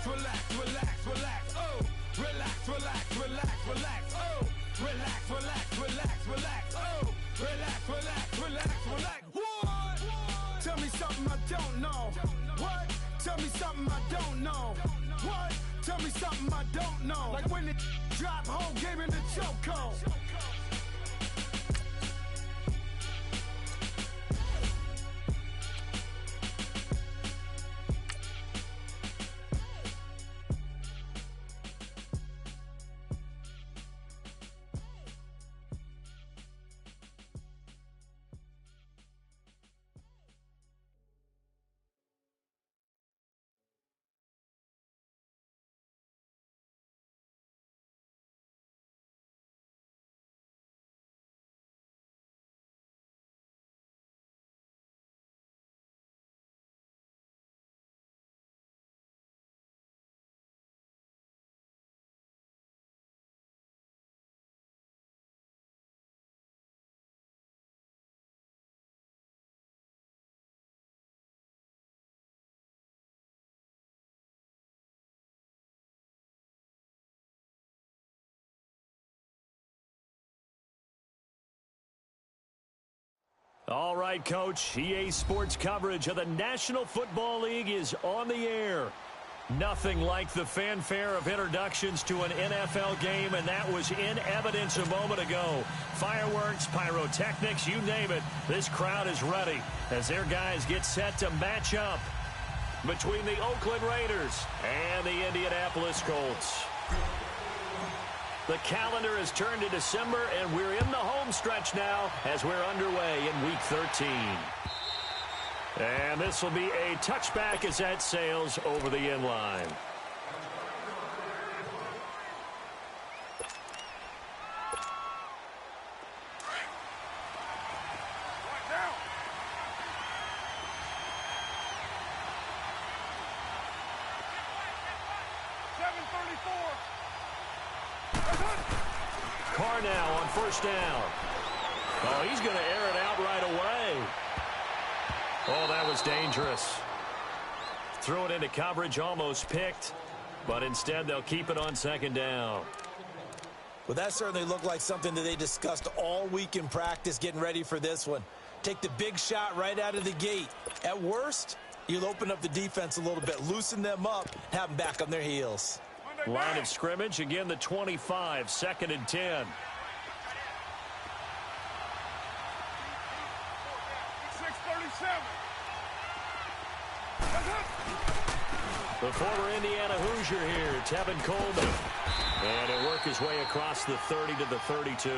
relax, relax, relax, oh. Relax, relax, relax, relax, oh. Relax, relax, relax, relax, oh. Relax, relax, relax, relax. What? Tell me something I don't know. What? Tell me something I don't know. What? Tell me something I don't know. Like when it drop, whole game in the chokehold. All right, Coach. EA Sports coverage of the National Football League is on the air. Nothing like the fanfare of introductions to an NFL game, and that was in evidence a moment ago. Fireworks, pyrotechnics, you name it. This crowd is ready as their guys get set to match up between the Oakland Raiders and the Indianapolis Colts. The calendar has turned to December, and we're in the home stretch now as we're underway in Week 13. And this will be a touchback as that sails over the end line. Carr now on first down. Oh, he's going to air it out right away. Oh, that was dangerous. Threw it into coverage, almost picked, but instead they'll keep it on second down. Well, that certainly looked like something that they discussed all week in practice getting ready for this one. Take the big shot right out of the gate. At worst, you'll open up the defense a little bit, loosen them up, have them back on their heels. Line of scrimmage, again the 25, 2nd and 10. The former Indiana Hoosier here, Tevin Coleman. And he'll work his way across the 30 to the 32.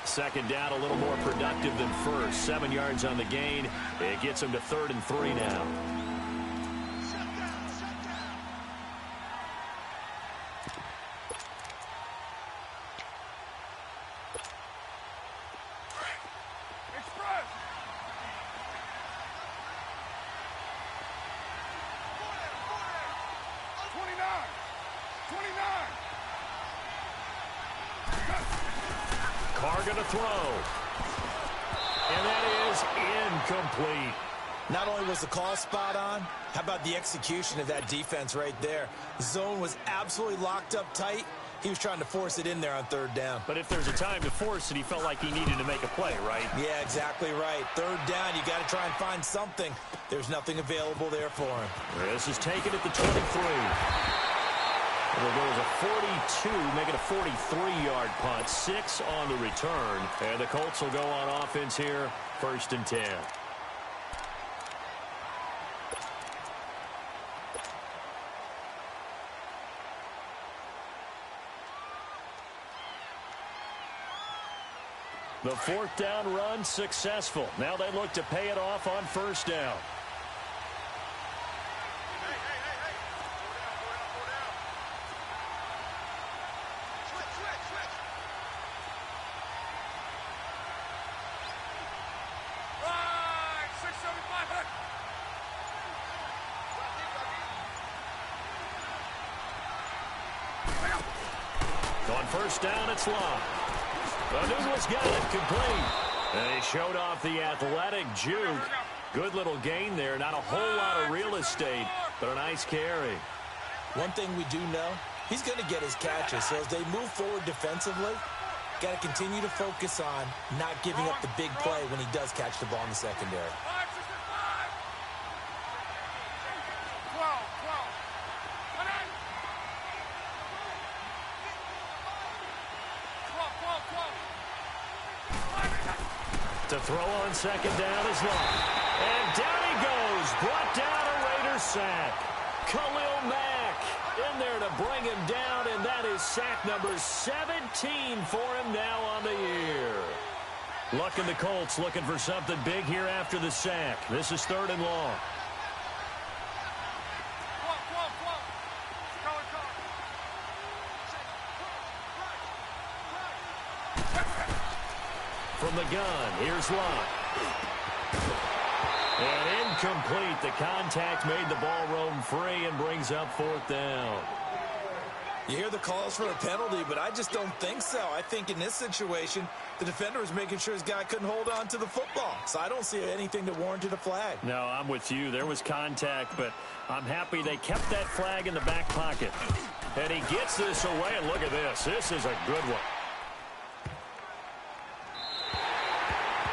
Second down, a little more productive than first. 7 yards on the gain. It gets him to 3rd and 3 now. Carr going to throw. And that is incomplete. Not only was the call spot on, how about the execution of that defense right there? The zone was absolutely locked up tight. He was trying to force it in there on 3rd down. But if there's a time to force it, he felt like he needed to make a play, right? Yeah, exactly right. 3rd down, you got to try and find something. There's nothing available there for him. This is taken at the 23. There goes a 42, make it a 43-yard punt. 6 on the return. And the Colts will go on offense here, 1st and 10. The 4th down run successful. Now they look to pay it off on 1st down. On 1st down, it's locked. Newell's got it complete. And he showed off the athletic juke. Good little gain there. Not a whole lot of real estate, but a nice carry. One thing we do know, he's going to get his catches. So as they move forward defensively, got to continue to focus on not giving up the big play when he does catch the ball in the secondary. To throw on second down is Long. And down he goes. Brought down a Raider sack. Khalil Mack in there to bring him down, and that is sack number 17 for him now on the year. Looking the Colts looking for something big here after the sack. This is 3rd and long. From the gun, here's Locke. And incomplete. The contact made the ball roam free and brings up 4th down. You hear the calls for a penalty, but I just don't think so. I think in this situation, the defender was making sure his guy couldn't hold on to the football. So I don't see anything that warranted a flag. No, I'm with you. There was contact, but I'm happy they kept that flag in the back pocket. And he gets this away, and look at this. This is a good one.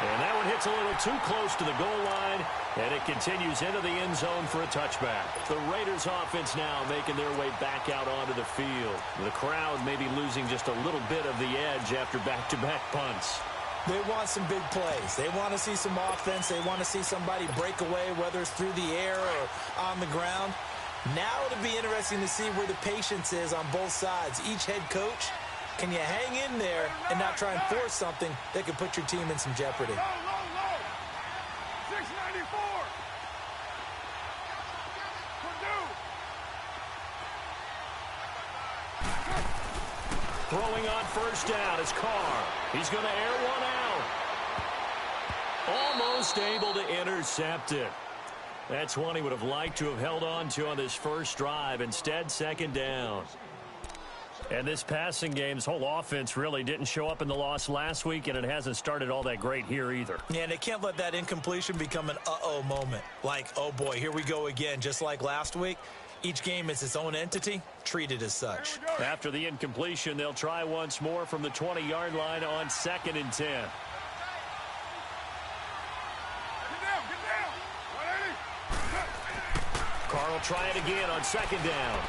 And that one hits a little too close to the goal line, and it continues into the end zone for a touchback. The Raiders offense now making their way back out onto the field. The crowd maybe losing just a little bit of the edge after back-to-back punts. They want some big plays. They want to see some offense. They want to see somebody break away, whether it's through the air or on the ground. Now it'll be interesting to see where the patience is on both sides. Each head coach, can you hang in there and not try and force something that could put your team in some jeopardy? Low. 694. Purdue. Throwing on 1st down is Carr. He's going to air one out. Almost able to intercept it. That's one he would have liked to have held on to on this first drive. Instead, 2nd down. And this passing game's whole offense really didn't show up in the loss last week, and it hasn't started all that great here either. Yeah, and they can't let that incompletion become an uh-oh moment. Like, oh boy, here we go again, just like last week. Each game is its own entity, treated as such. After the incompletion, they'll try once more from the 20-yard line on 2nd and 10. Get down. 180. Carr will try it again on 2nd down.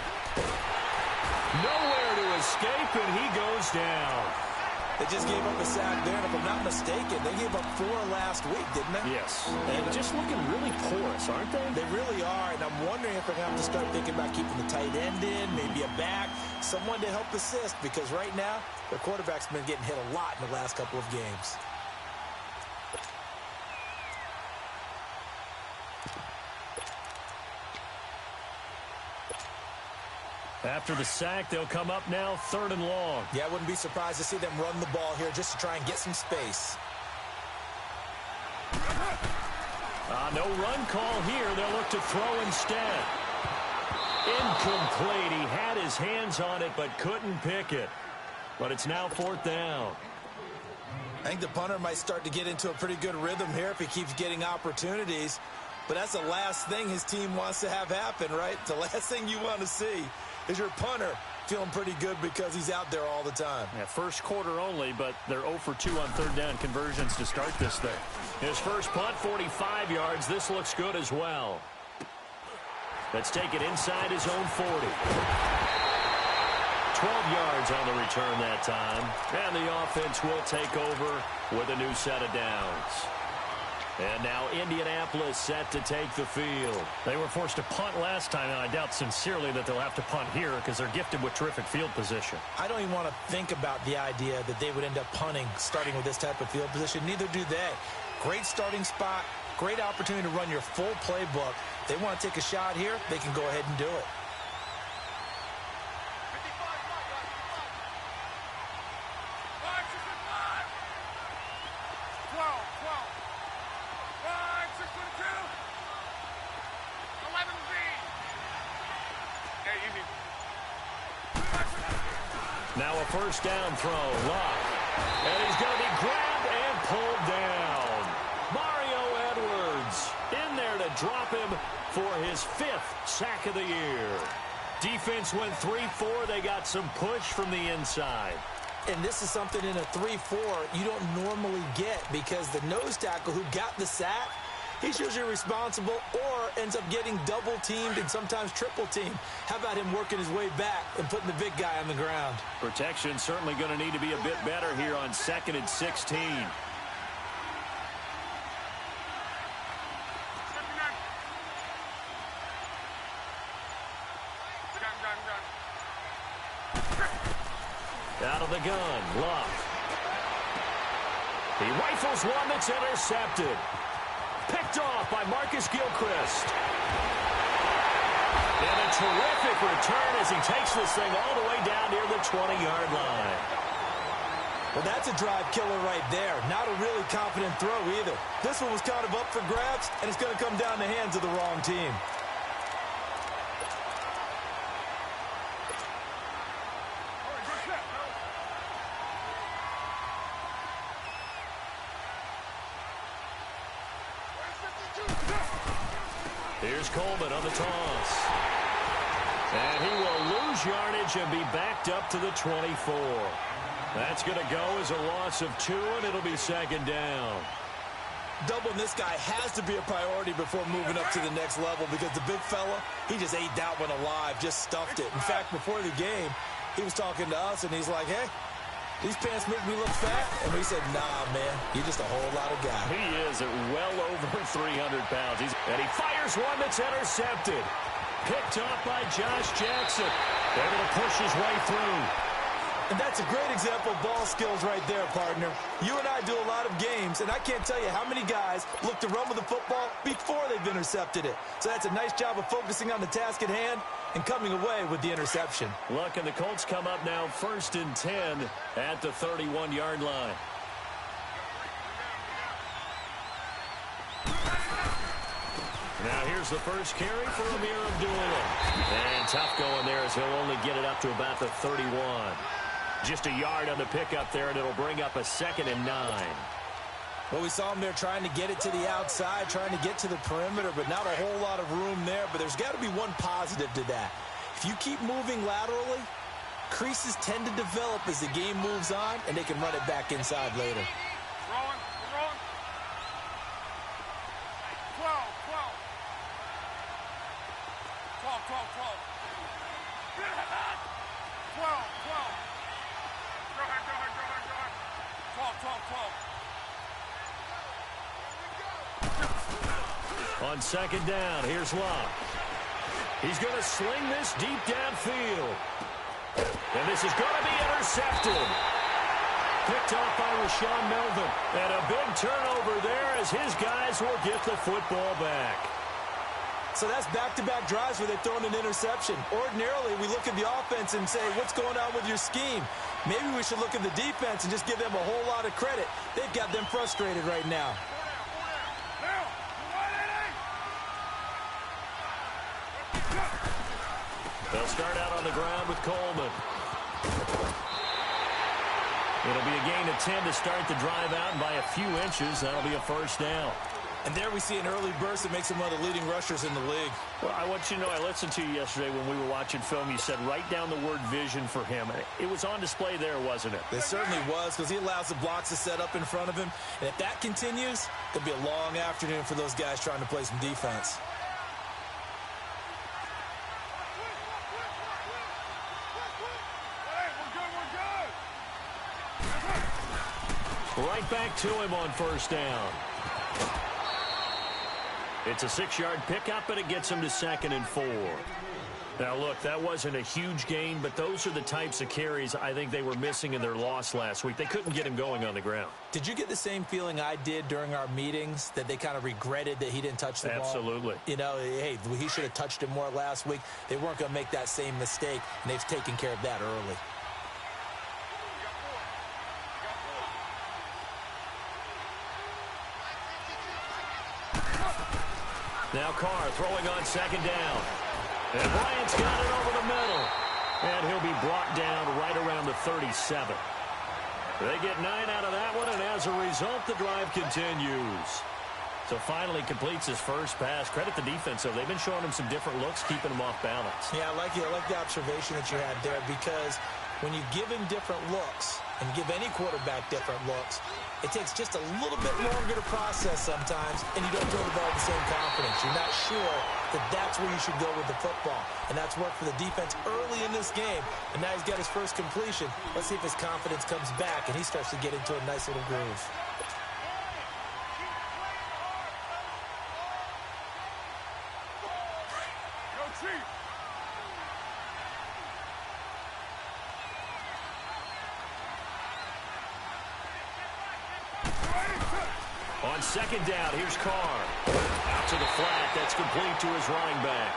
Nowhere to escape, and he goes down. They just gave up a sack there, and if I'm not mistaken, they gave up 4 last week, didn't they? Yes. And just looking really porous, aren't they? They really are, and I'm wondering if they're going to have to start thinking about keeping the tight end in, maybe a back, someone to help assist, because right now, their quarterback's been getting hit a lot in the last couple of games. After the sack, they'll come up now 3rd and long. Yeah, I wouldn't be surprised to see them run the ball here just to try and get some space. No run call here. They'll look to throw instead. Incomplete. He had his hands on it but couldn't pick it. But it's now 4th down. I think the punter might start to get into a pretty good rhythm here if he keeps getting opportunities. But that's the last thing his team wants to have happen, right? The last thing you want to see is your punter feeling pretty good because he's out there all the time. Yeah, first quarter only, but they're 0 for 2 on 3rd down conversions to start this thing. His first punt, 45 yards. This looks good as well. Let's take it inside his own 40. 12 yards on the return that time. And the offense will take over with a new set of downs. And now Indianapolis set to take the field. They were forced to punt last time, and I doubt sincerely that they'll have to punt here because they're gifted with terrific field position. I don't even want to think about the idea that they would end up punting starting with this type of field position. Neither do they. Great starting spot, great opportunity to run your full playbook. They want to take a shot here, they can go ahead and do it. Now a first down throw. Locke. And he's going to be grabbed and pulled down. Mario Edwards in there to drop him for his 5th sack of the year. Defense went 3-4. They got some push from the inside. And this is something in a 3-4 you don't normally get because the nose tackle who got the sack, he's usually responsible or ends up getting double-teamed and sometimes triple-teamed. How about him working his way back and putting the big guy on the ground? Protection certainly going to need to be a bit better here on 2nd and 16. Out of the gun, Luck. He rifles one that's intercepted. Picked off by Marcus Gilchrist. And a terrific return as he takes this thing all the way down near the 20-yard line. Well, that's a drive killer right there. Not a really confident throw either. This one was kind of up for grabs, and it's going to come down the hands of the wrong team. Here's Coleman on the toss. And he will lose yardage and be backed up to the 24. That's going to go as a loss of 2, and it'll be 2nd down. Doubling this guy has to be a priority before moving up to the next level because the big fella, he just ate that one alive, just stuffed it. In fact, before the game, he was talking to us, and he's like, hey, these pants make me look fat. And we said, nah, man, you're just a whole lot of guy. He is at well over 300 pounds. And he fires one that's intercepted. Picked up by Josh Jackson. Able to push his way through. And that's a great example of ball skills right there, partner. You and I do a lot of games, and I can't tell you how many guys look to run with the football before they've intercepted it. So that's a nice job of focusing on the task at hand and coming away with the interception. Look, and the Colts come up now 1st and 10 at the 31-yard line. Now here's the first carry for Amir Abdullah. And tough going there as he'll only get it up to about the 31. Just a yard on the pickup there, and it'll bring up a 2nd and 9. Well, we saw him there trying to get it to the outside, trying to get to the perimeter, but not a whole lot of room there. But there's got to be one positive to that. If you keep moving laterally, creases tend to develop as the game moves on, and they can run it back inside later. Wrong. 12. 12. On 2nd down, here's Locke. He's going to sling this deep downfield. And this is going to be intercepted. Picked off by Rashawn Melvin. And a big turnover there as his guys will get the football back. So that's back-to-back drives where they've thrown an interception. Ordinarily, we look at the offense and say, what's going on with your scheme? Maybe we should look at the defense and just give them a whole lot of credit. They've got them frustrated right now. They'll start out on the ground with Coleman. It'll be a gain of 10 to start the drive out, and by a few inches, that'll be a 1st down. And there we see an early burst that makes him one of the leading rushers in the league. Well, I want you to know, I listened to you yesterday when we were watching film. You said write down the word vision for him. It was on display there, wasn't it? It certainly was, because he allows the blocks to set up in front of him. And if that continues, it'll be a long afternoon for those guys trying to play some defense. Right back to him on 1st down. It's a 6-yard pickup, and it gets him to 2nd and 4. Now, look, that wasn't a huge gain, but those are the types of carries I think they were missing in their loss last week. They couldn't get him going on the ground. Did you get the same feeling I did during our meetings, that they kind of regretted that he didn't touch the ball? Absolutely. You know, hey, he should have touched it more last week. They weren't going to make that same mistake, and they've taken care of that early. Now Carr throwing on 2nd down. And Bryant's got it over the middle. And he'll be brought down right around the 37. They get 9 out of that one, and as a result, the drive continues. So finally completes his first pass. Credit the defense, though. They've been showing him some different looks, keeping him off balance. Yeah, I like the observation that you had there, because when you give him different looks and give any quarterback different looks, it takes just a little bit longer to process sometimes, and you don't throw the ball with the same confidence. You're not sure that that's where you should go with the football. And that's worked for the defense early in this game. And now he's got his first completion. Let's see if his confidence comes back and he starts to get into a nice little groove. On second down, here's Carr. Out to the flat. That's complete to his running back.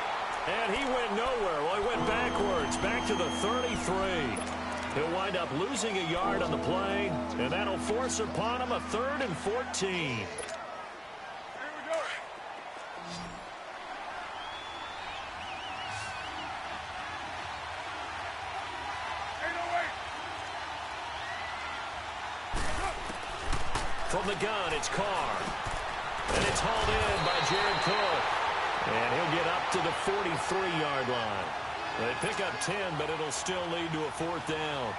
And he went nowhere. Well, he went backwards, back to the 33. He'll wind up losing a yard on the play, and that'll force upon him a 3rd and 14. From the gun, it's Carr. And it's hauled in by Jared Cook. And he'll get up to the 43-yard line. They pick up 10, but it'll still lead to a 4th down.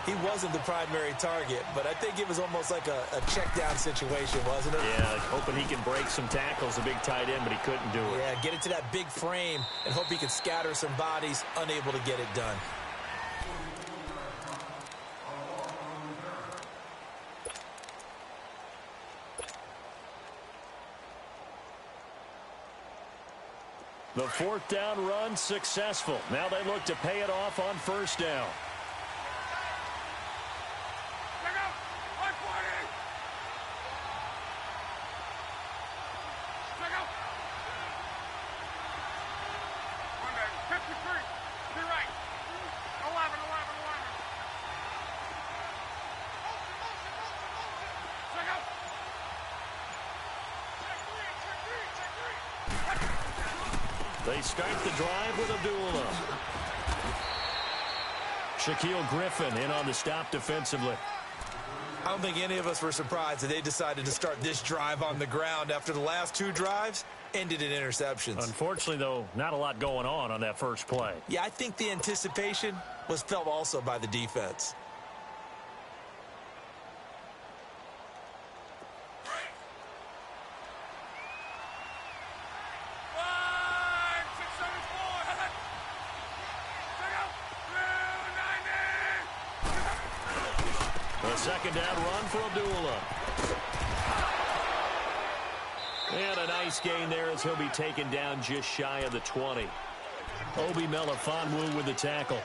He wasn't the primary target, but I think it was almost like a check down situation, wasn't it? Yeah, hoping he can break some tackles, a big tight end, but he couldn't do it. Yeah, get it to that big frame and hope he can scatter some bodies, unable to get it done. The 4th down run successful. Now they look to pay it off on 1st down. They start the drive with Abdullah. Shaquille Griffin in on the stop defensively. I don't think any of us were surprised that they decided to start this drive on the ground after the last 2 drives ended in interceptions. Unfortunately, though, not a lot going on that first play. Yeah, I think the anticipation was felt also by the defense. Second down run for Abdullah. And a nice gain there as he'll be taken down just shy of the 20. Obi Melifonwu with the tackle.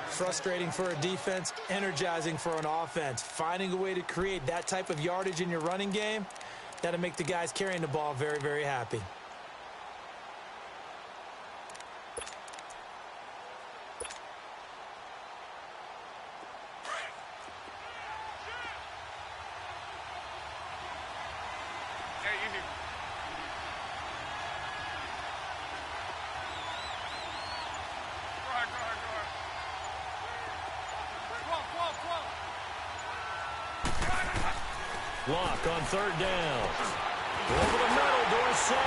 Frustrating for a defense, energizing for an offense. Finding a way to create that type of yardage in your running game, that'll make the guys carrying the ball very, very happy. Block on 3rd down. Over the middle, Dorsett.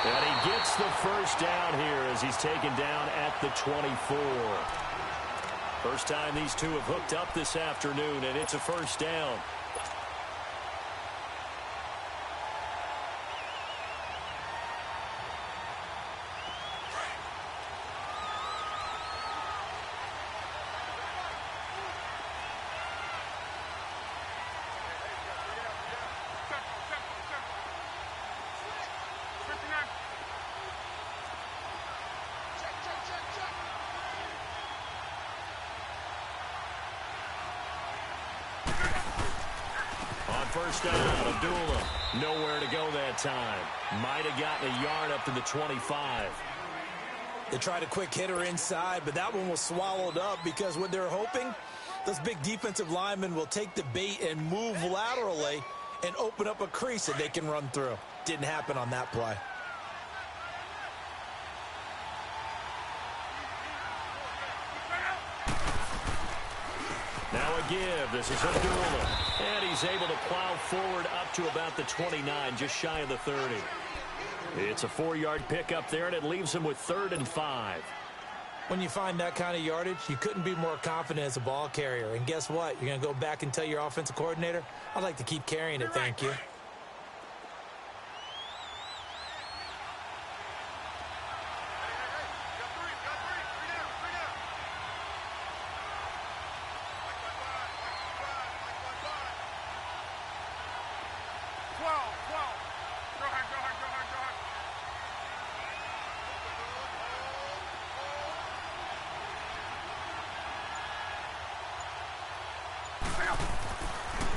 And he gets the first down here as he's taken down at the 24. First time these two have hooked up this afternoon, and it's a first down. First down, Abdullah. Nowhere to go that time. Might have gotten a yard up to the 25. They tried a quick hitter inside, but that one was swallowed up because what they're hoping, those big defensive linemen will take the bait and move laterally and open up a crease that they can run through. Didn't happen on that play. Now a give. This is Abdullah. And he's able to plow forward up to about the 29, just shy of the 30. It's a 4-yard pickup there, and it leaves him with 3rd and 5. When you find that kind of yardage, you couldn't be more confident as a ball carrier. And guess what? You're going to go back and tell your offensive coordinator, I'd like to keep carrying it, thank you.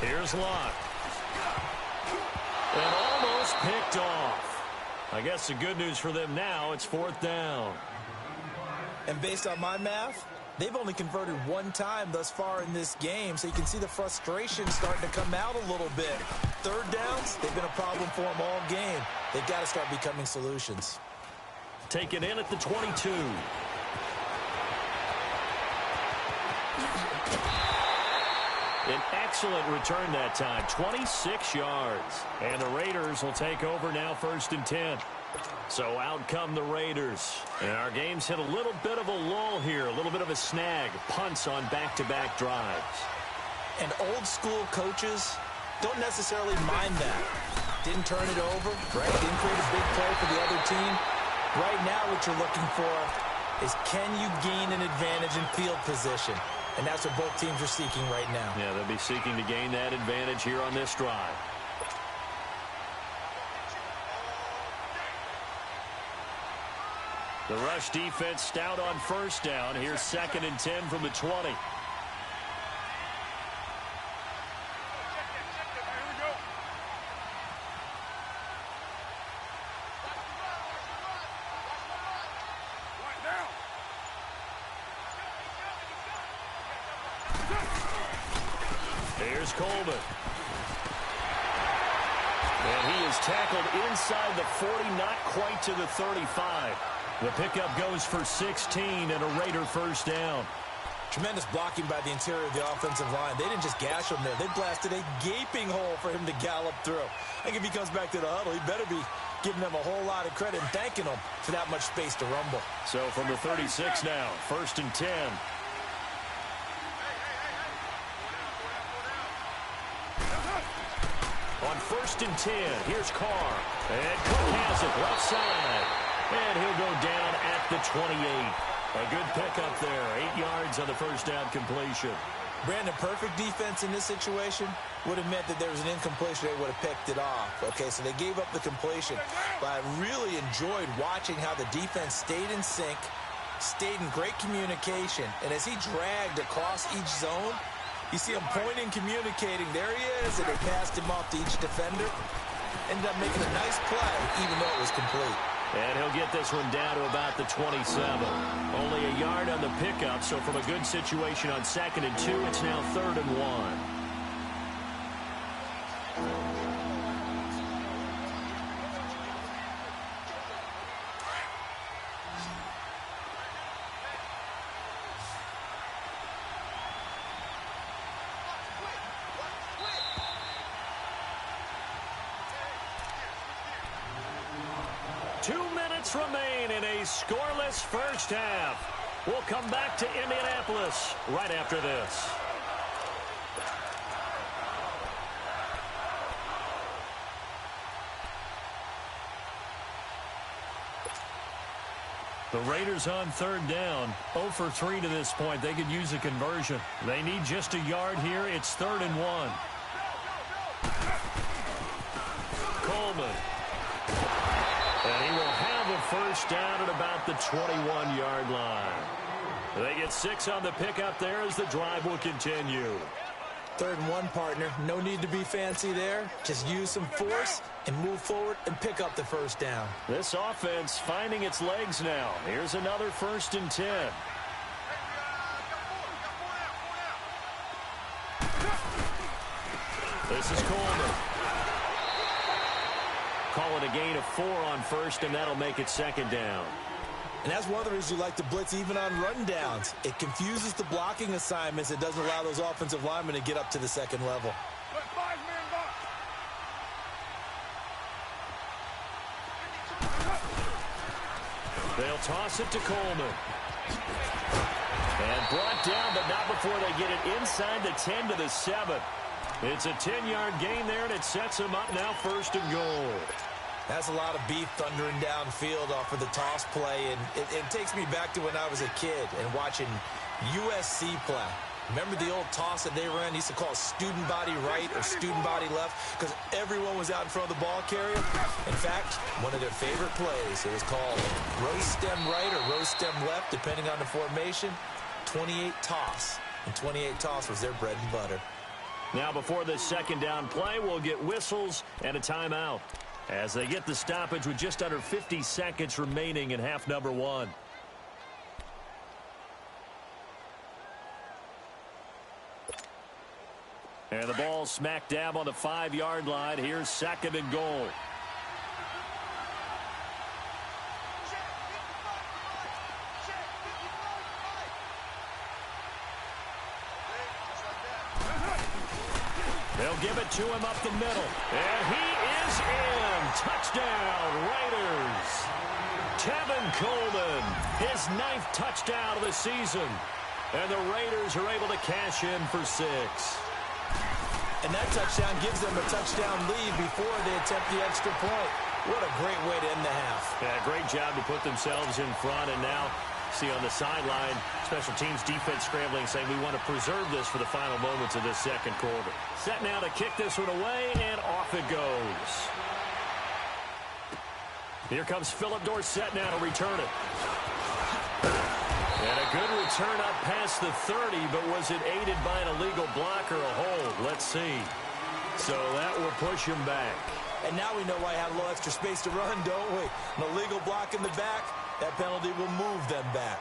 Here's Locke. And almost picked off. I guess the good news for them now, it's 4th down. And based on my math, they've only converted 1 time thus far in this game, so you can see the frustration starting to come out a little bit. 3rd downs, they've been a problem for them all game. They've got to start becoming solutions. Taken in at the 22. An excellent return that time, 26 yards. And the Raiders will take over now, 1st and 10. So out come the Raiders. And our game's hit a little bit of a lull here, a little bit of a snag. Punts on back-to-back drives. And old school coaches don't necessarily mind that. Didn't turn it over, right? Didn't create a big play for the other team. Right now what you're looking for is, can you gain an advantage in field position? And that's what both teams are seeking right now. Yeah, they'll be seeking to gain that advantage here on this drive. The rush defense stout on 1st down. Here's 2nd and 10 from the 20. Here's Coleman. And he is tackled inside the 40, not quite to the 35. The pickup goes for 16 and a Raider 1st down. Tremendous blocking by the interior of the offensive line. They didn't just gash him there. They blasted a gaping hole for him to gallop through. I think if he comes back to the huddle, he better be giving them a whole lot of credit and thanking them for that much space to rumble. So from the 36 now, 1st and 10. On 1st and 10, here's Carr. And Cook has it left side. And he'll go down at the 28. A good pickup there. 8 yards on the 1st down completion. Brandon, perfect defense in this situation would have meant that there was an incompletion. They would have picked it off. Okay, so they gave up the completion. But I really enjoyed watching how the defense stayed in sync, stayed in great communication. And as he dragged across each zone, you see him pointing, communicating. There he is, and they passed him off to each defender. Ended up making a nice play, even though it was complete. And he'll get this one down to about the 27. Only a yard on the pickup, so from a good situation on 2nd and 2, it's now 3rd and 1. Remain in a scoreless 1st half. We'll come back to Indianapolis right after this. The Raiders on 3rd down, 0 for 3 to this point. They could use a conversion. They need just a yard here. It's 3rd and 1. Coleman. And he will have a 1st down at about the 21-yard line. They get 6 on the pickup there as the drive will continue. 3rd and 1, partner. No need to be fancy there. Just use some force and move forward and pick up the 1st down. This offense finding its legs now. Here's another 1st and 10. This is Coleman. Call it a gain of 4 on 1st, and that'll make it 2nd down. And that's one of the reasons you like to blitz even on rundowns. It confuses the blocking assignments. It doesn't allow those offensive linemen to get up to the 2nd level. Five-man box. They'll toss it to Coleman. And brought down, but not before they get it inside the 10 to the 7. It's a 10-yard gain there, and it sets them up now 1st and goal. That's a lot of beef thundering downfield off of the toss play, and it takes me back to when I was a kid and watching USC play. Remember the old toss that they ran? They used to call it student body right or student body left because everyone was out in front of the ball carrier. In fact, one of their favorite plays, it was called rose stem right or rose stem left, depending on the formation. 28 toss, and 28 toss was their bread and butter. Now before this second down play, we'll get whistles and a timeout as they get the stoppage with just under 50 seconds remaining in half number 1. And the ball smack dab on the 5-yard line. Here's 2nd and goal. They'll give it to him up the middle. And he is in. Touchdown, Raiders. Tevin Coleman, his 9th touchdown of the season. And the Raiders are able to cash in for 6. And that touchdown gives them a touchdown lead before they attempt the extra point. What a great way to end the half. Yeah, great job to put themselves in front. And now, see on the sideline, special teams defense scrambling, saying we want to preserve this for the final moments of this second quarter. Set now to kick this one away, and off it goes. Here comes Philip Dorsett now to return it. And a good return up past the 30, but was it aided by an illegal block or a hold? Let's see. So that will push him back. And now we know why I had a little extra space to run, don't we? An illegal block in the back, that penalty will move them back.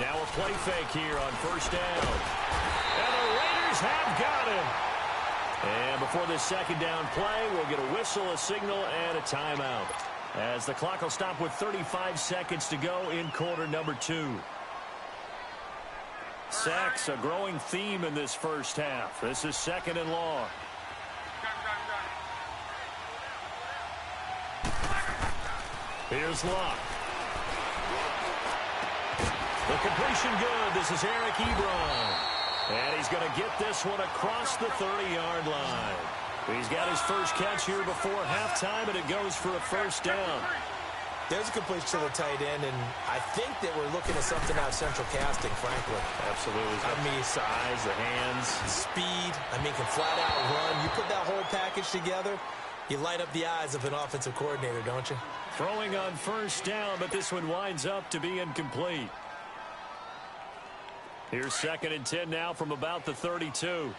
Now a play fake here on 1st down. And the Raiders have got him. And before this second down play, we'll get a whistle, a signal, and a timeout, as the clock will stop with 35 seconds to go in quarter number 2. Sacks, a growing theme in this first half. This is 2nd and long. Here's Locke. The completion good. This is Eric Ebron. And he's going to get this one across the 30-yard line. He's got his first catch here before halftime, and it goes for a 1st down. There's a completion to the tight end, and I think that we're looking at something out of central casting, frankly. Absolutely. I mean, size, the hands. Speed. I mean, can flat out run. You put that whole package together, you light up the eyes of an offensive coordinator, don't you? Throwing on 1st down, but this one winds up to be incomplete. Here's 2nd and 10 now from about the 32. 12.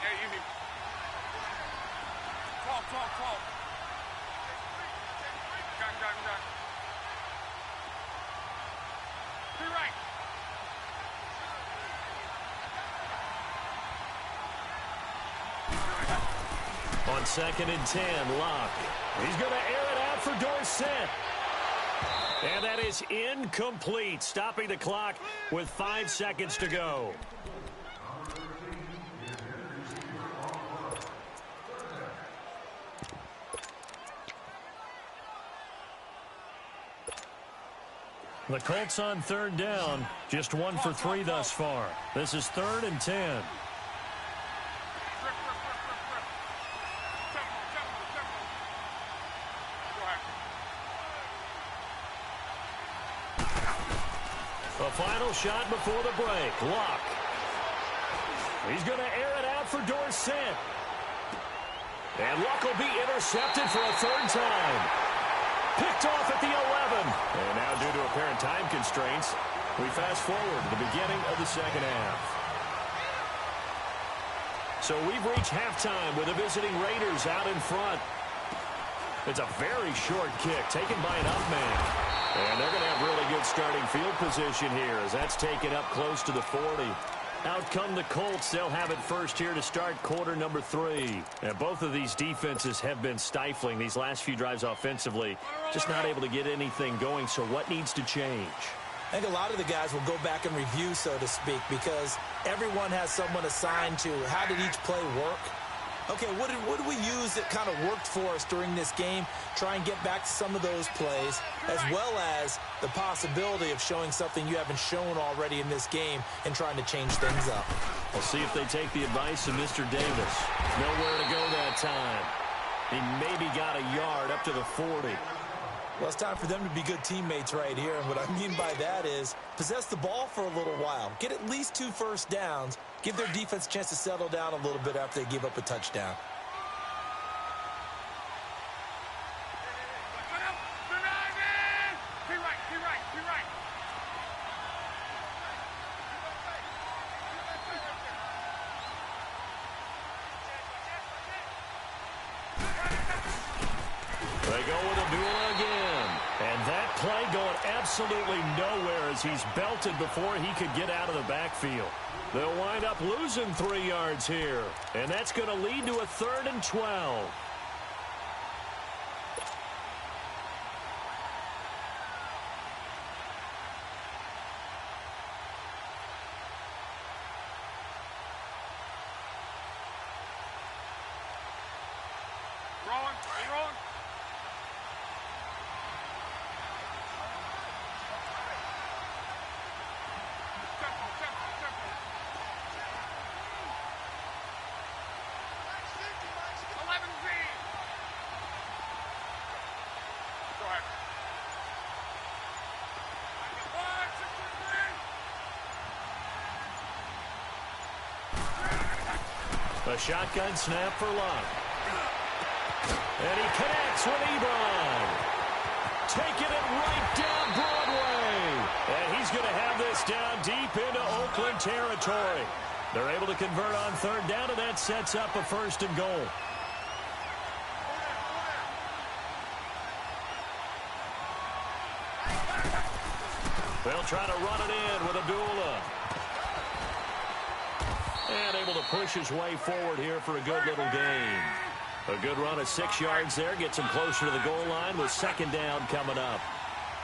Yeah, you need 12. Gun. To right. On 2nd and 10, Locke. He's going to air it out for Dorsett. And that is incomplete, stopping the clock with 5 seconds to go. The Colts on 3rd down, just 1 for 3 thus far. This is 3rd and 10. A final shot before the break. Locke. He's going to air it out for Dorsett. And Locke will be intercepted for a 3rd time. Picked off at the 11. And now due to apparent time constraints, we fast forward to the beginning of the second half. So we've reached halftime with the visiting Raiders out in front. It's a very short kick taken by an up man. And they're going to have really good starting field position here as that's taken up close to the 40. Out come the Colts. They'll have it first here to start quarter number 3. And both of these defenses have been stifling these last few drives offensively. Just not able to get anything going. So what needs to change? I think a lot of the guys will go back and review, so to speak, because everyone has someone assigned to how did each play work. Okay, what did we use that kind of worked for us during this game? Try and get back to some of those plays, as well as the possibility of showing something you haven't shown already in this game and trying to change things up. We'll see if they take the advice of Mr. Davis. Nowhere to go that time. He maybe got a yard up to the 40. Well, it's time for them to be good teammates right here. And what I mean by that is possess the ball for a little while. Get at least 2 first downs. Give their defense a chance to settle down a little bit after they give up a touchdown. They go with a duel again. And that play going absolutely nowhere as he's belted before he could get out of the backfield. They'll wind up losing 3 yards here. And that's going to lead to a 3rd and 12. Rolling. A shotgun snap for Love. And he connects with Ebron. Taking it right down Broadway. And he's going to have this down deep into Oakland territory. They're able to convert on 3rd down, and that sets up a 1st and goal. They'll try to run it in with Abdullah. And able to push his way forward here for a good little gain. A good run of 6 yards there. Gets him closer to the goal line with 2nd down coming up.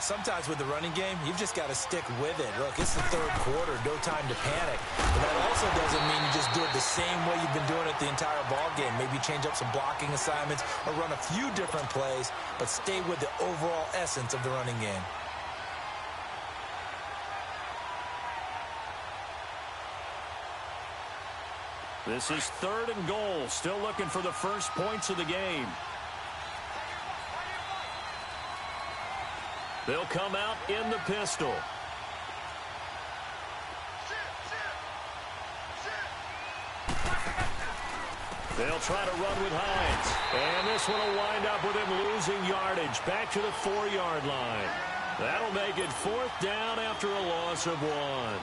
Sometimes with the running game, you've just got to stick with it. Look, it's the 3rd quarter. No time to panic. But that also doesn't mean you just do it the same way you've been doing it the entire ball game. Maybe change up some blocking assignments or run a few different plays, but stay with the overall essence of the running game. This is 3rd and goal. Still looking for the first points of the game. They'll come out in the pistol. They'll try to run with Hines. And this one will wind up with him losing yardage back to the 4-yard line. That'll make it 4th down after a loss of 1.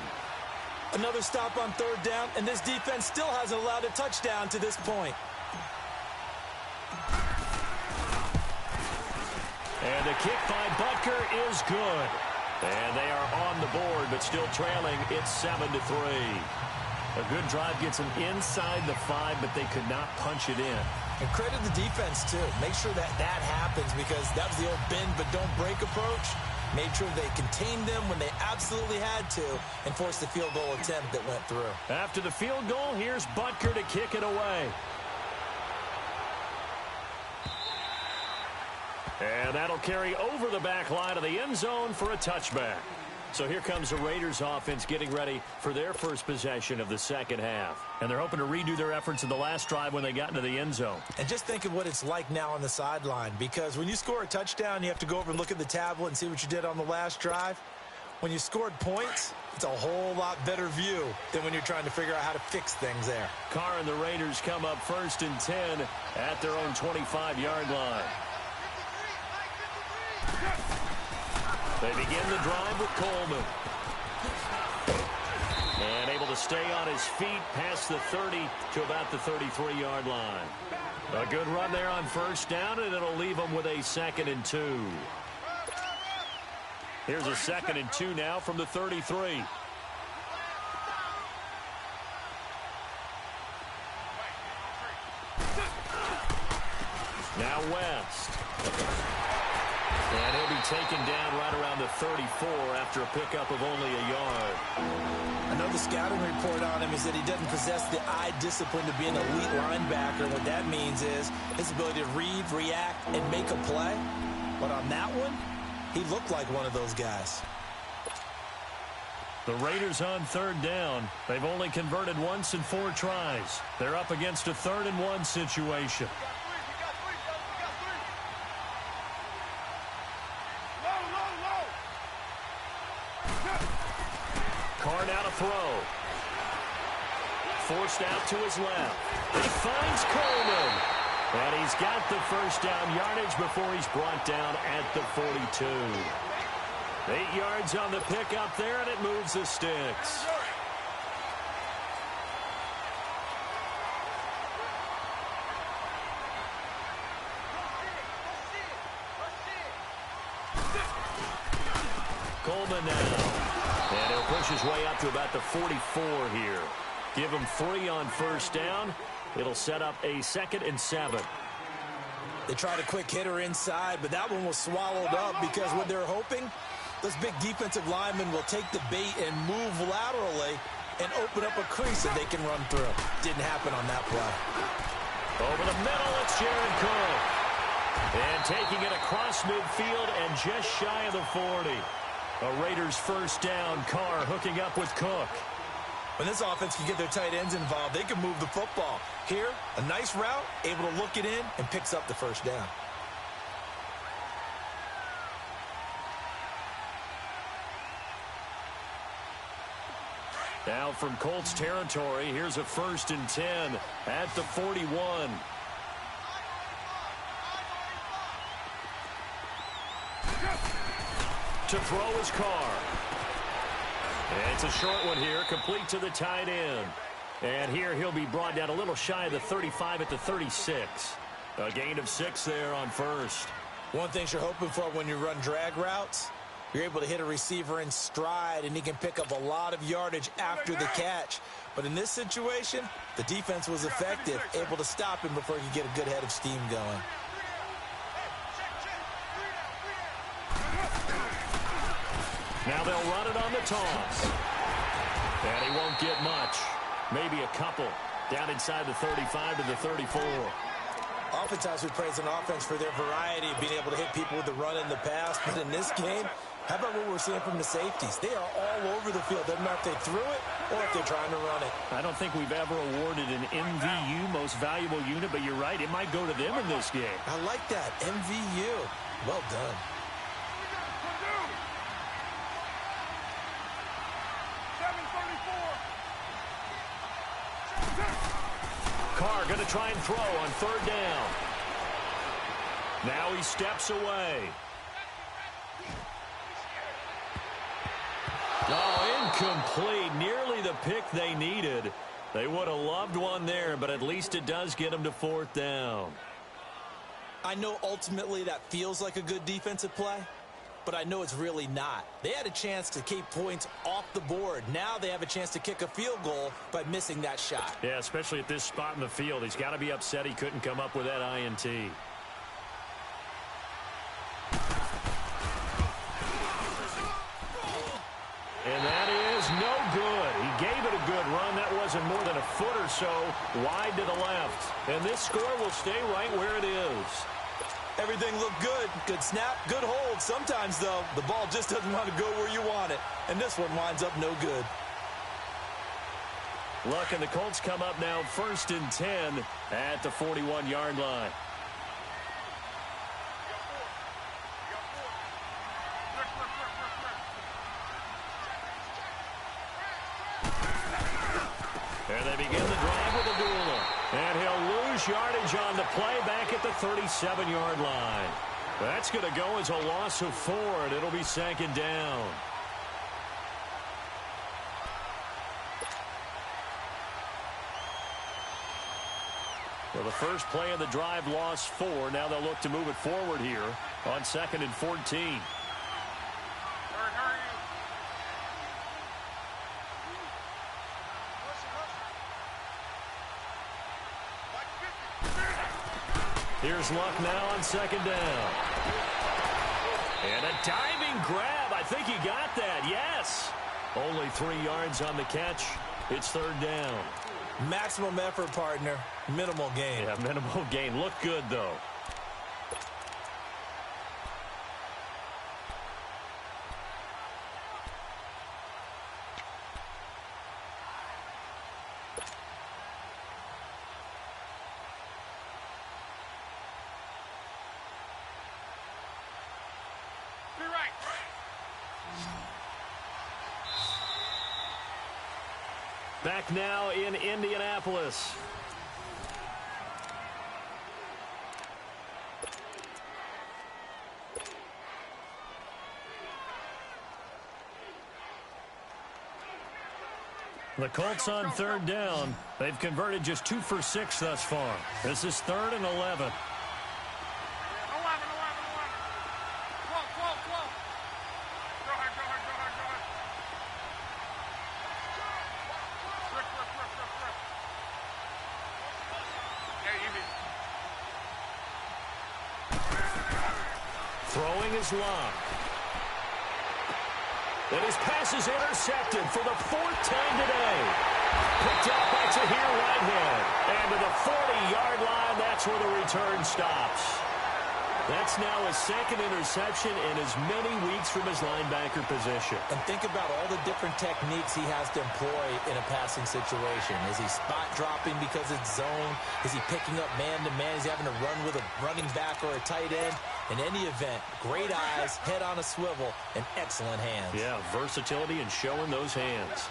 Another stop on 3rd down, and this defense still hasn't allowed a touchdown to this point. And the kick by Butker is good. And they are on the board, but still trailing. It's 7-3. A good drive gets them inside the 5, but they could not punch it in. And credit the defense, too. Make sure that happens, because that was the old bend but don't break approach. Made sure they contained them when they absolutely had to and forced the field goal attempt that went through. After the field goal, here's Butker to kick it away. And that'll carry over the back line of the end zone for a touchback. So here comes the Raiders offense getting ready for their first possession of the 2nd half. And they're hoping to redo their efforts in the last drive when they got into the end zone. And just think of what it's like now on the sideline, because when you score a touchdown, you have to go over and look at the tablet and see what you did on the last drive. When you scored points, it's a whole lot better view than when you're trying to figure out how to fix things there. Carr and the Raiders come up 1st and 10 at their own 25-yard line. They begin the drive with Coleman. And able to stay on his feet past the 30 to about the 33-yard line. A good run there on 1st down, and it'll leave them with a 2nd and 2. Here's a 2nd and 2 now from the 33. Now West. And he'll be taken down right around the 34 after a pickup of only a yard. I know the scouting report on him is that he doesn't possess the eye discipline to be an elite linebacker. What that means is his ability to read, react, and make a play. But on that one, he looked like one of those guys. The Raiders on 3rd down. They've only converted once in 4 tries. They're up against a 3rd and 1 situation. Carr now to throw. Forced out to his left. He finds Coleman. And he's got the first down yardage before he's brought down at the 42. 8 yards on the pickup there, and it moves the sticks. Coleman now. And he'll push his way up to about the 44 here. Give him 3 on first down. It'll set up a 2nd and 7. They tried a quick hitter inside, but that one was swallowed up because what they're hoping, those big defensive linemen will take the bait and move laterally and open up a crease that they can run through. Didn't happen on that play. Over the middle, it's Jared Cook. And taking it across midfield and just shy of the 40. A Raiders first down. Carr hooking up with Cook. When this offense can get their tight ends involved, they can move the football. Here, a nice route, able to look it in, and picks up the first down. Now from Colts territory, here's a 1st and 10 at the 41. To throw his Carr. And it's a short one here, complete to the tight end. And here he'll be brought down a little shy of the 35 at the 36. A gain of 6 there on first. One thing you're hoping for when you run drag routes, you're able to hit a receiver in stride, and he can pick up a lot of yardage after the catch. But in this situation, the defense was effective, able to stop him before he could get a good head of steam going. Now they'll run it on the toss. And he won't get much. Maybe a couple. Down inside the 35 to the 34. Oftentimes we praise an offense for their variety of being able to hit people with the run and the pass. But in this game, how about what we're seeing from the safeties? They are all over the field. Doesn't matter if they threw it or if they're trying to run it. I don't think we've ever awarded an MVU, most valuable unit, but you're right. It might go to them in this game. I like that. MVU. Well done. Carr going to try and throw on 3rd down. Now he steps away. Oh, incomplete. Nearly the pick they needed. They would have loved one there, but at least it does get them to 4th down. I know ultimately that feels like a good defensive play, but I know it's really not. They had a chance to keep points off the board. Now they have a chance to kick a field goal by missing that shot. Yeah, especially at this spot in the field. He's got to be upset he couldn't come up with that INT. And that is no good. He gave it a good run. That wasn't more than a foot or so wide to the left. And this score will stay right where it is. Everything looked good. Good snap, good hold. Sometimes, though, the ball just doesn't want to go where you want it. And this one winds up no good. Look, and the Colts come up now 1st and 10 at the 41-yard line. And they begin the drive with Abdullah. And he'll lose yardage on the play back at the 37-yard line. That's going to go as a loss of 4, and it'll be 2nd down. Well, the first play of the drive lost 4. Now they'll look to move it forward here on 2nd and 14. Here's Luck now on second down. And a diving grab. I think he got that. Yes. Only 3 yards on the catch. It's third down. Maximum effort, partner. Minimal gain. Yeah, minimal gain. Look good, though. Back now in Indianapolis. The Colts on third down. They've converted just 2 for 6 thus far. This is 3rd and 11. Throwing his Luck. And his pass is intercepted for the 4th time today. Picked up by Tahir Whitehead. And to the 40-yard line, that's where the return stops. That's now his 2nd interception in as many weeks from his linebacker position. And think about all the different techniques he has to employ in a passing situation. Is he spot dropping because it's zone? Is he picking up man-to-man? Is he having to run with a running back or a tight end? In any event, great eyes, head on a swivel, and excellent hands. Yeah, versatility and showing those hands.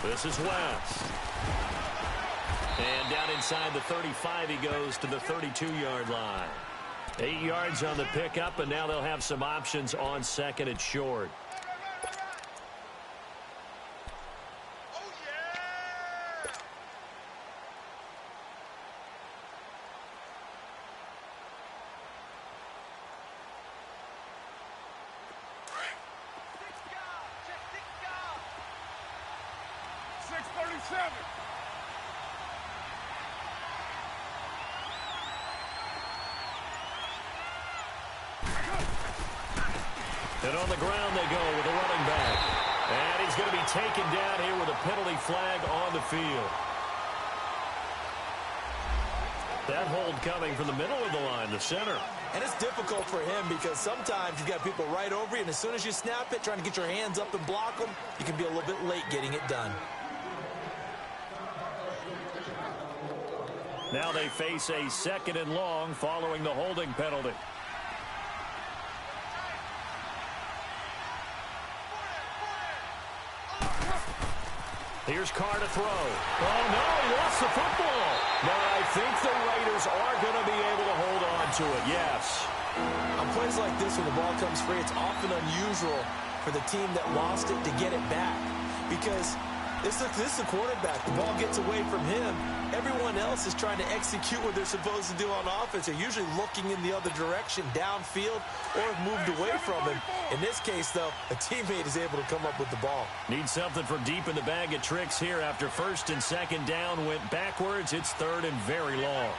This is West. And down inside the 35, he goes to the 32-yard line. 8 yards on the pickup, and now they'll have some options on 2nd and short. And on the ground they go with a running back. And he's going to be taken down here with a penalty flag on the field. That hold coming from the middle of the line, the center. And it's difficult for him because sometimes you've got people right over you, and as soon as you snap it, trying to get your hands up and block them, you can be a little bit late getting it done. Now they face a 2nd and long following the holding penalty. Here's Carr to throw. Oh, no, he lost the football. But I think the Raiders are going to be able to hold on to it, yes. On plays like this, when the ball comes free, it's often unusual for the team that lost it to get it back. Because this is the quarterback. The ball gets away from him. Everyone else is trying to execute what they're supposed to do on offense. They're usually looking in the other direction, downfield, or have moved away from him. In this case, though, a teammate is able to come up with the ball. Need something from deep in the bag of tricks here. After 1st and 2nd down went backwards, it's 3rd and very long.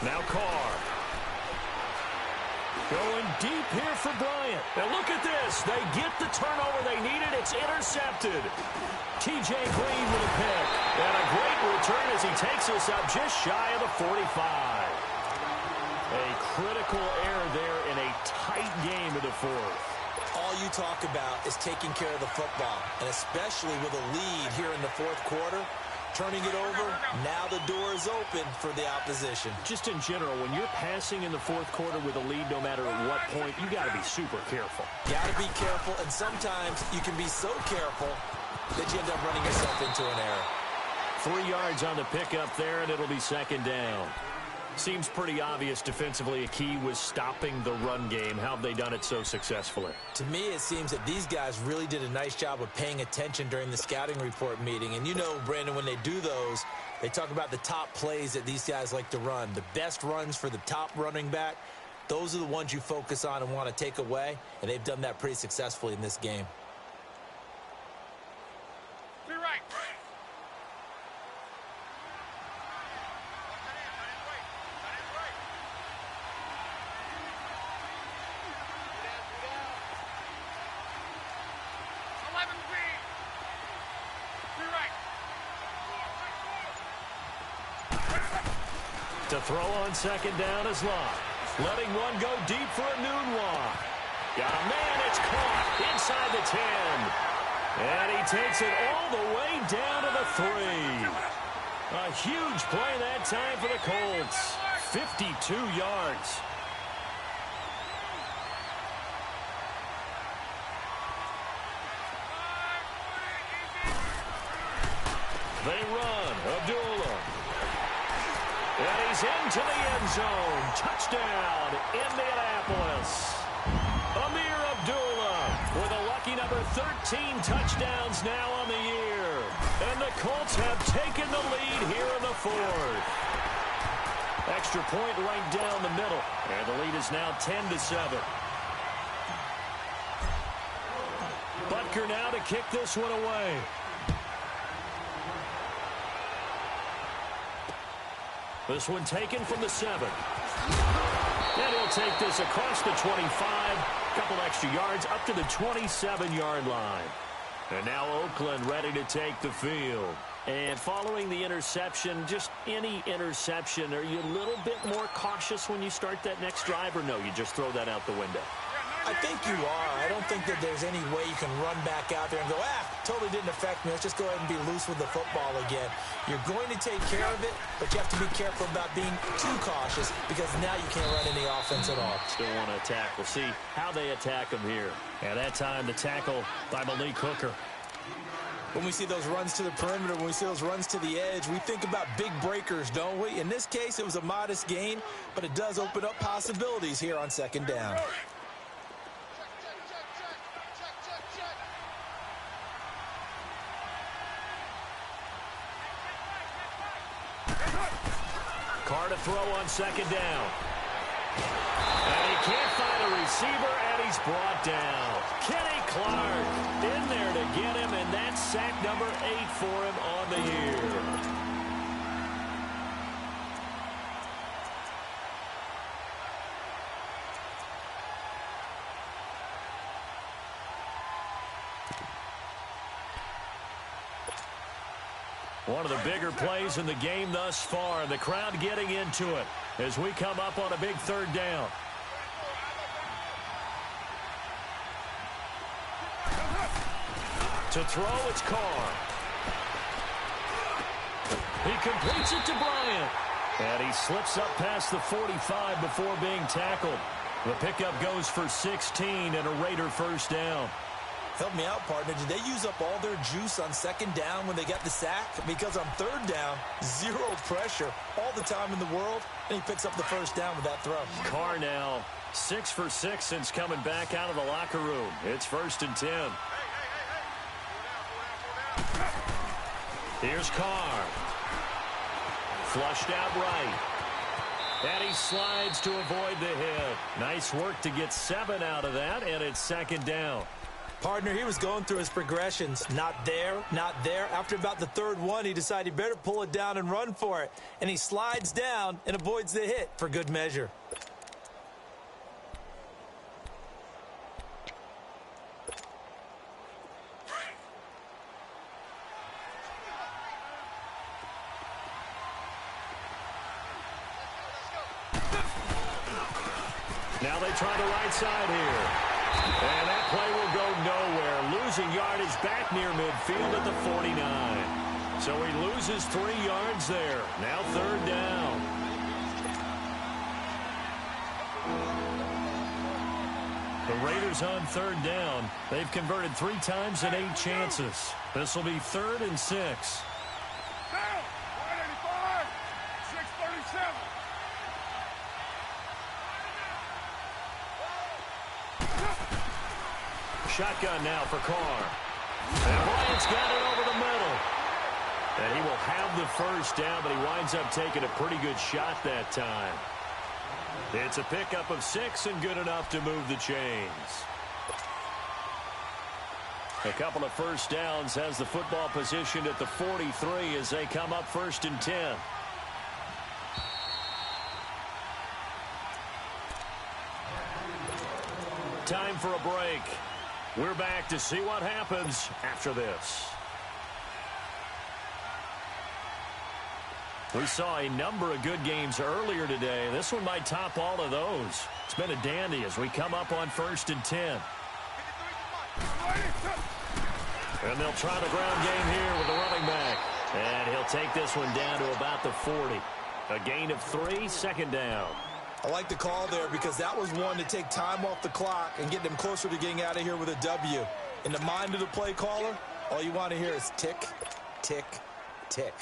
Now Carr. Going deep here for Bryant. And look at this. They get the turnover they needed. It's intercepted. T.J. Green with a pick. And a great return as he takes us up just shy of the 45. A critical error there in a tight game of the 4th. All you talk about is taking care of the football, and especially with a lead here in the 4th quarter. Turning it over, now the door is open for the opposition. Just in general, when you're passing in the 4th quarter with a lead, no matter at what point, you got to be super careful. Got to be careful, and sometimes you can be so careful that you end up running yourself into an error. 3 yards on the pickup there, and it'll be 2nd down. Seems pretty obvious defensively a key was stopping the run game. How have they done it so successfully? To me, it seems that these guys really did a nice job of paying attention during the scouting report meeting. And you know, Brandon, when they do those, they talk about the top plays that these guys like to run. The best runs for the top running back. those are the ones you focus on and want to take away, and they've done that pretty successfully in this game. Be right. To throw on second down is Locke. Letting one go deep for a noon walk. Got a man, it's caught inside the 10. And he takes it all the way down to the 3. A huge play that time for the Colts. 52 yards. They run. Abdullah. And he's into the end zone. Touchdown, Indianapolis. Amir Abdullah with a lucky number 13 touchdowns now on the year. And the Colts have taken the lead here in the fourth. Extra point right down the middle. And the lead is now 10-7. Butker now to kick this one away. This one taken from the 7. And he'll take this across the 25. Couple extra yards up to the 27-yard line. And now Oakland ready to take the field. And following the interception, just any interception, are you a little bit more cautious when you start that next drive, or no, you just throw that out the window? I think you are. I don't think that there's any way you can run back out there and go, totally didn't affect me. Let's just go ahead and be loose with the football again. You're going to take care of it, but you have to be careful about being too cautious because now you can't run any offense at all. Still want to attack. We'll see how they attack him here. And that time, the tackle by Malik Hooker. When we see those runs to the perimeter, when we see those runs to the edge, we think about big breakers, don't we? In this case, it was a modest gain, but it does open up possibilities here on second down. Carr to throw on second down. And he can't find a receiver, and he's brought down. Kenny Clark in there to get him, and that's sack number 8 for him on the year. One of the bigger plays in the game thus far. The crowd getting into it as we come up on a big third down. To throw, it's Carr. He completes it to Bryant. And he slips up past the 45 before being tackled. The pickup goes for 16 and a Raider first down. Help me out, partner. Did they use up all their juice on second down when they got the sack? Because on third down, zero pressure, all the time in the world, and he picks up the first down with that throw. Carr now 6 for 6 since coming back out of the locker room. It's 1st and 10. Here's Carr. Flushed out right. And he slides to avoid the hit. Nice work to get 7 out of that, and it's 2nd down. Partner, he was going through his progressions. Not there, not there. After about the third one, he decided he better pull it down and run for it. And he slides down and avoids the hit for good measure. Now they try the right side here. And that play will go nowhere. Losing yardage back near midfield at the 49. So he loses 3 yards there. Now 3rd down. The Raiders on 3rd down. They've converted 3 times in 8 chances. This will be 3rd and 6. Down. 185. 637. Shotgun now for Carr. And Bryant's got it over the middle. And he will have the first down, but he winds up taking a pretty good shot that time. It's a pickup of 6 and good enough to move the chains. A couple of first downs has the football positioned at the 43 as they come up 1st and 10. Time for a break. We're back to see what happens after this. We saw a number of good games earlier today. This one might top all of those. It's been a dandy as we come up on 1st and 10. And they'll try the ground game here with the running back. And he'll take this one down to about the 40. A gain of 3, 2nd down. I like the call there because that was one to take time off the clock and get them closer to getting out of here with a W. In the mind of the play caller, all you want to hear is tick, tick, tick.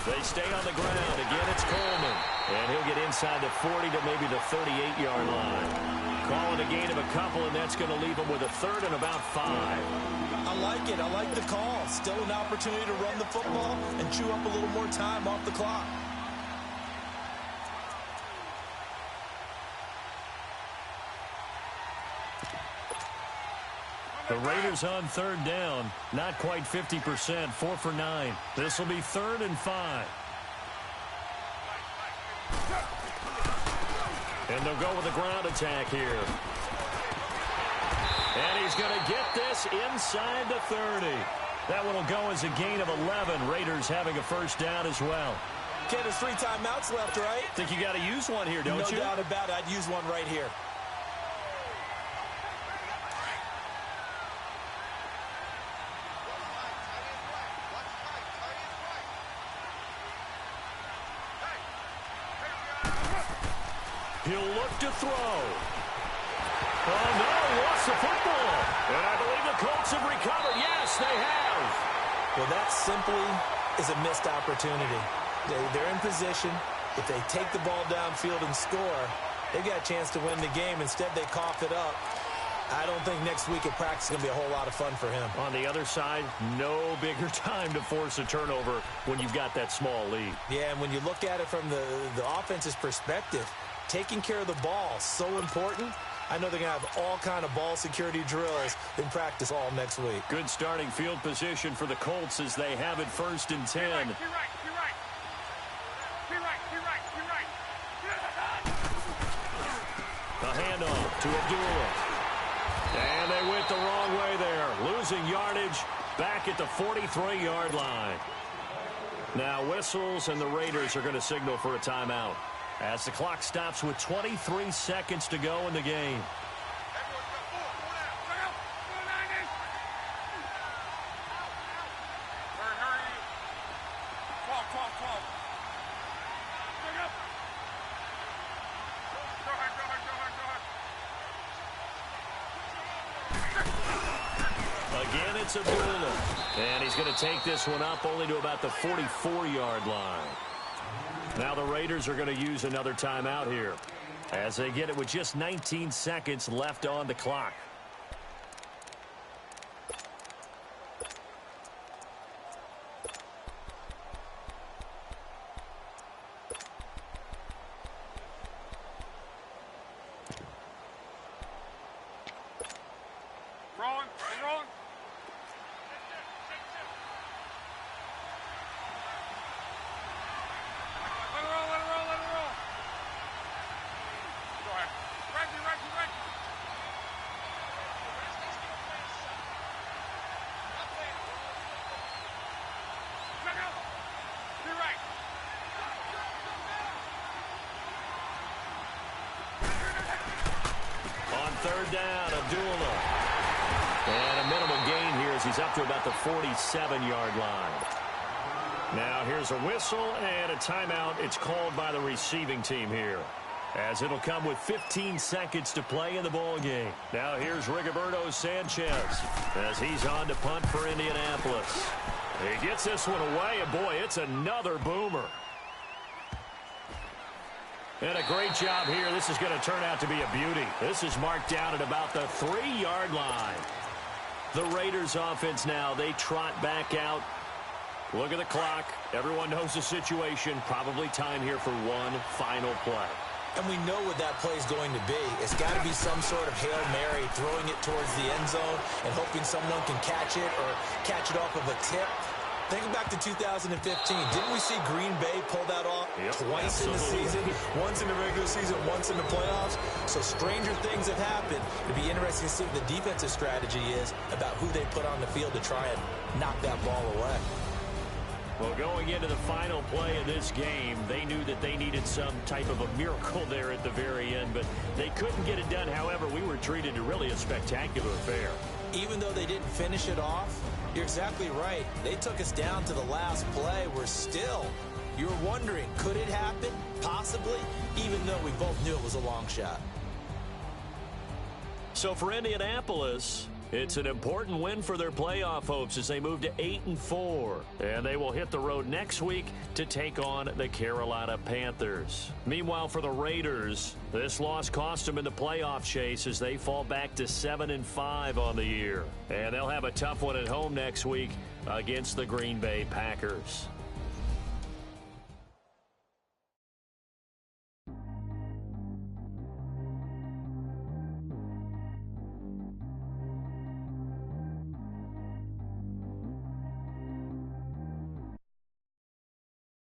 They stay on the ground. Again, it's Coleman. And he'll get inside the 40 to maybe the 38-yard line. Calling a gain of a couple, and that's going to leave him with a 3rd and about 5. I like it. I like the call. Still an opportunity to run the football and chew up a little more time off the clock. The Raiders on 3rd down. Not quite 50%. 4 for 9. This will be 3rd and 5. And they'll go with a ground attack here. And he's going to get this inside the 30. That one will go as a gain of 11. Raiders having a 1st down as well. Okay, there's 3 timeouts left, right? Think you got to use one here, don't you? No doubt about it. I'd use one right here. He'll look to throw. Oh, no, he lost the football. And I believe the Colts have recovered. Yes, they have. Well, that simply is a missed opportunity. They're in position. If they take the ball downfield and score, they've got a chance to win the game. Instead, they cough it up. I don't think next week at practice is going to be a whole lot of fun for him. On the other side, no bigger time to force a turnover when you've got that small lead. Yeah, and when you look at it from the offense's perspective, taking care of the ball is so important. I know they're going to have all kind of ball security drills in practice all next week. Good starting field position for the Colts as they have it 1st and 10. Be right. A handoff to Abdullah. And they went the wrong way there. Losing yardage back at the 43-yard line. Now whistles and the Raiders are going to signal for a timeout as the clock stops with 23 seconds to go in the game. Again, it's Abdullah. And he's going to take this one up only to about the 44-yard line. Now the Raiders are going to use another timeout here as they get it with just 19 seconds left on the clock. Rolling. Let it roll. Go ahead. Reggie. Check out. Be right. On 3rd down, Abdullah. And a minimal gain here as he's up to about the 47-yard line. Now here's a whistle and a timeout. It's called by the receiving team here, as it'll come with 15 seconds to play in the ball game. Now here's Rigoberto Sanchez as he's on to punt for Indianapolis. He gets this one away, and boy, it's another boomer. And a great job here. This is going to turn out to be a beauty. This is marked down at about the 3-yard line. The Raiders offense now, they trot back out. Look at the clock. Everyone knows the situation. Probably time here for one final play. And we know what that play is going to be. It's got to be some sort of Hail Mary, throwing it towards the end zone and hoping someone can catch it or catch it off of a tip. Think back to 2015. Didn't we see Green Bay pull that off twice in the season? Once in the regular season, once in the playoffs. So stranger things have happened. It'd be interesting to see what the defensive strategy is about who they put on the field to try and knock that ball away. Well, going into the final play of this game, they knew that they needed some type of a miracle there at the very end, but they couldn't get it done. However, we were treated to really a spectacular affair. Even though they didn't finish it off, you're exactly right. They took us down to the last play. We're still, you're wondering, could it happen? Possibly, even though we both knew it was a long shot. So for Indianapolis, it's an important win for their playoff hopes as they move to 8-4. And they will hit the road next week to take on the Carolina Panthers. Meanwhile, for the Raiders, this loss cost them in the playoff chase as they fall back to 7-5 on the year. And they'll have a tough one at home next week against the Green Bay Packers.